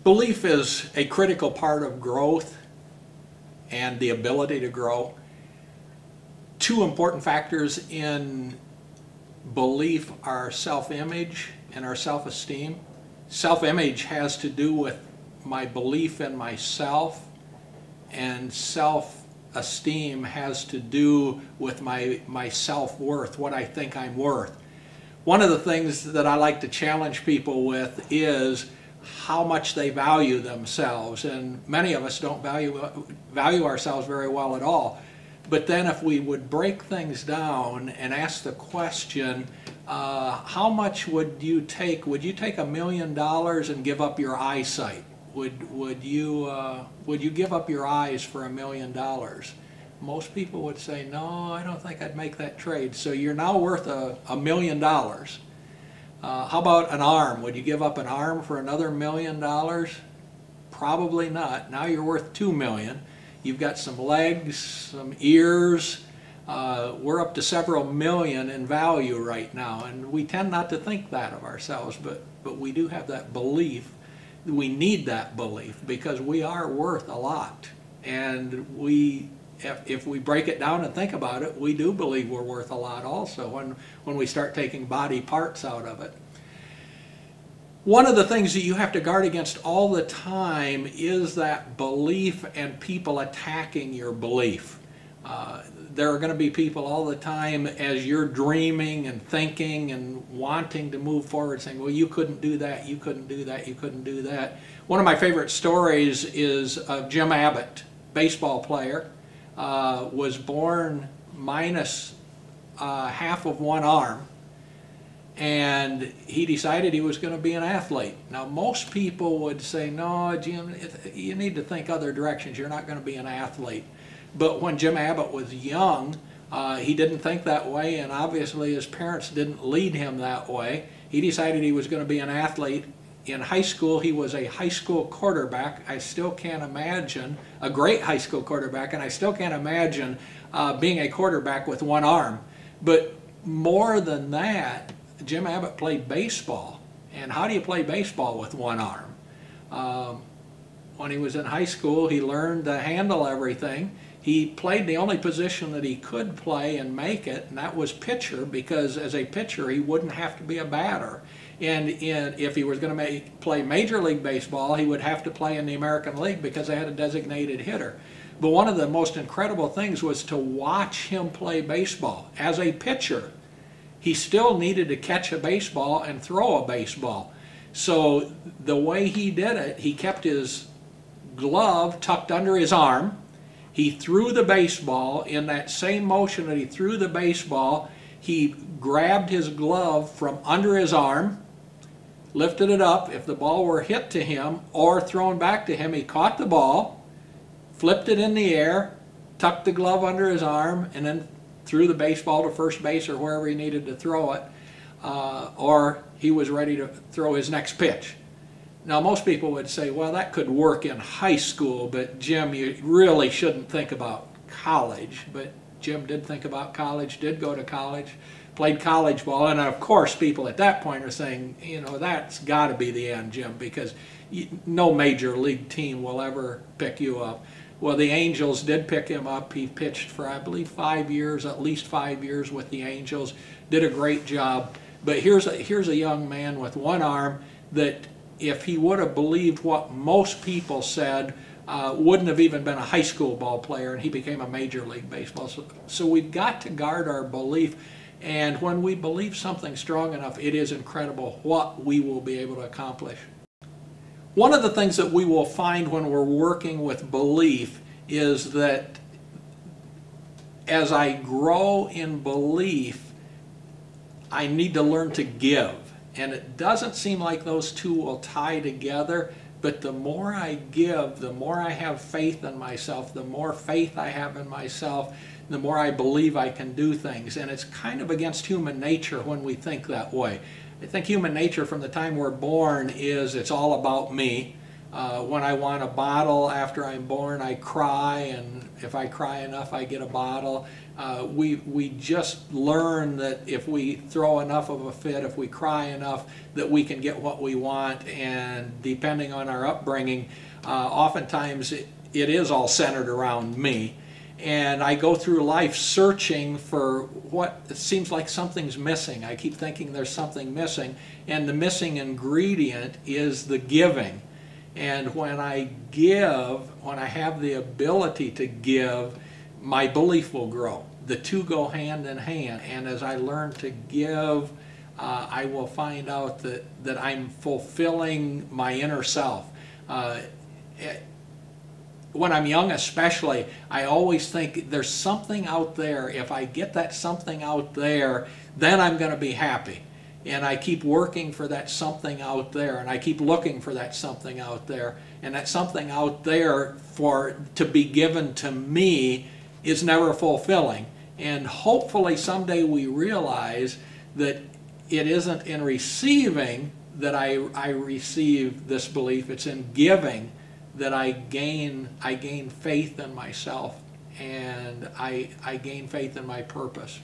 Belief is a critical part of growth and the ability to grow. Two important factors in belief are self-image and our self-esteem. Self-image has to do with my belief in myself, and self-esteem has to do with my self-worth, what I think I'm worth. One of the things that I like to challenge people with is how much they value themselves, and many of us don't value ourselves very well at all. But then if we would break things down and ask the question, how much would you take? Would you take $1 million and give up your eyesight? Would you give up your eyes for $1 million? Most people would say, no, I don't think I'd make that trade. So you're now worth $1 million. How about an arm? Would you give up an arm for another $1 million? Probably not. Now you're worth $2 million. You've got some legs, some ears. We're up to several million in value right now, and we tend not to think that of ourselves, but we do have that belief. We need that belief because we are worth a lot, and if we break it down and think about it, we do believe we're worth a lot also when we start taking body parts out of it. One of the things that you have to guard against all the time is that belief and people attacking your belief. There are going to be people all the time as you're dreaming and thinking and wanting to move forward saying, well, you couldn't do that, you couldn't do that, you couldn't do that. One of my favorite stories is of Jim Abbott, baseball player. Was born minus half of one arm, and he decided he was going to be an athlete. Now most people would say, no, Jim, you need to think other directions, you're not going to be an athlete. But when Jim Abbott was young, he didn't think that way, and obviously his parents didn't lead him that way. He decided he was going to be an athlete. In high school, he was a high school quarterback. I still can't imagine, a great high school quarterback, and I still can't imagine being a quarterback with one arm. But more than that, Jim Abbott played baseball. And how do you play baseball with one arm? When he was in high school, he learned to handle everything. He played the only position that he could play and make it, and that was pitcher, because as a pitcher, he wouldn't have to be a batter. And if he was going to play Major League Baseball, he would have to play in the American League because they had a designated hitter. But one of the most incredible things was to watch him play baseball. As a pitcher, he still needed to catch a baseball and throw a baseball. So the way he did it, he kept his glove tucked under his arm. He threw the baseball. In that same motion that he threw the baseball, he grabbed his glove from under his arm, lifted it up. If the ball were hit to him or thrown back to him, he caught the ball, flipped it in the air, tucked the glove under his arm, and then threw the baseball to first base or wherever he needed to throw it, or he was ready to throw his next pitch. Now most people would say, well, that could work in high school, but Jim, you really shouldn't think about college. But Jim did think about college, did go to college, played college ball, and of course people at that point are saying, you know, that's got to be the end, Jim, because no major league team will ever pick you up. Well, the Angels did pick him up. He pitched for, I believe, 5 years, at least 5 years with the Angels, did a great job. But here's a young man with one arm that, if he would have believed what most people said, wouldn't have even been a high school ball player, and he became a Major League Baseball. So we've got to guard our belief, and when we believe something strong enough, it is incredible what we will be able to accomplish. One of the things that we will find when we're working with belief is that as I grow in belief, I need to learn to give. And it doesn't seem like those two will tie together, but the more I give, the more I have faith in myself, the more faith I have in myself, the more I believe I can do things. And it's kind of against human nature when we think that way. I think human nature from the time we're born is it's all about me. When I want a bottle after I'm born, I cry, and if I cry enough, I get a bottle. We just learn that if we throw enough of a fit, if we cry enough, that we can get what we want. And depending on our upbringing, oftentimes it is all centered around me. And I go through life searching for what it seems like something's missing. I keep thinking there's something missing, and the missing ingredient is the giving. And when I give, when I have the ability to give, my belief will grow. The two go hand in hand. And as I learn to give, I will find out that I'm fulfilling my inner self. When I'm young especially, I always think there's something out there. If I get that something out there, then I'm going to be happy. And I keep working for that something out there, and I keep looking for that something out there. And that something out there to be given to me is never fulfilling. And hopefully someday we realize that it isn't in receiving that I receive this belief, it's in giving that I gain faith in myself, and I gain faith in my purpose.